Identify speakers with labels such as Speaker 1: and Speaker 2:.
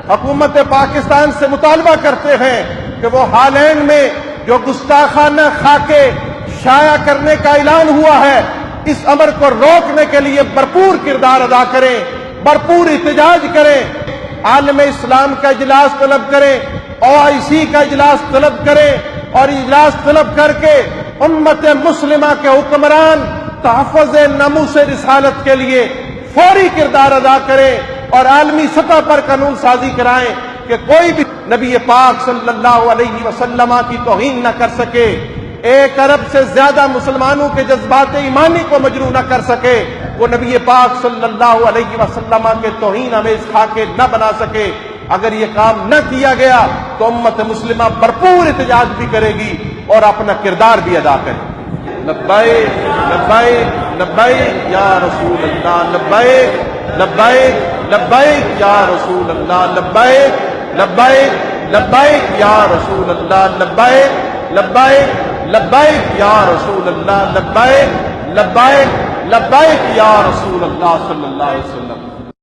Speaker 1: حکومت پاکستان سے مطالبہ کرتے ہیں کہ وہ حالین میں جو گستاخانہ خاکے شائع کرنے کا اعلان ہوا ہے، اس امر کو روکنے کے لیے بھرپور کردار ادا کریں، بھرپور احتجاج کریں، عالم اسلام کا اجلاس طلب کریں، OIC کا اجلاس طلب کریں، اور اجلاس طلب کر کے امت مسلمہ کے حکمران تحفظ ناموس رسالت کے لیے فوری کردار ادا کریں اور عالمی سطح پر قانون سازی کرائیں کہ کوئی بھی نبی پاک صلی اللہ علیہ وسلم کی توہین نہ کر سکے، 1 ارب سے زیادہ مسلمانوں کے جذبات ایمانی کو مجروح نہ کر سکے، وہ نبی پاک صلی اللہ علیہ وسلم کے توہین آمیز خاکے نہ بنا سکے۔ اگر یہ کام نہ کیا گیا تو امت مسلمہ بھرپور احتجاج بھی کرے گی اور اپنا کردار بھی ادا کرے گی۔ لبیک لبیک لبیک یا رسول اللہ، لبیک لبیک لبیک یا رسول اللہ، لبیک لبیک لبیک یا رسول اللہ، لبیک لبیک لبیک یا رسول اللہ، لبیک لبیک لبیک یا رسول اللہ صلی اللہ علیہ وسلم۔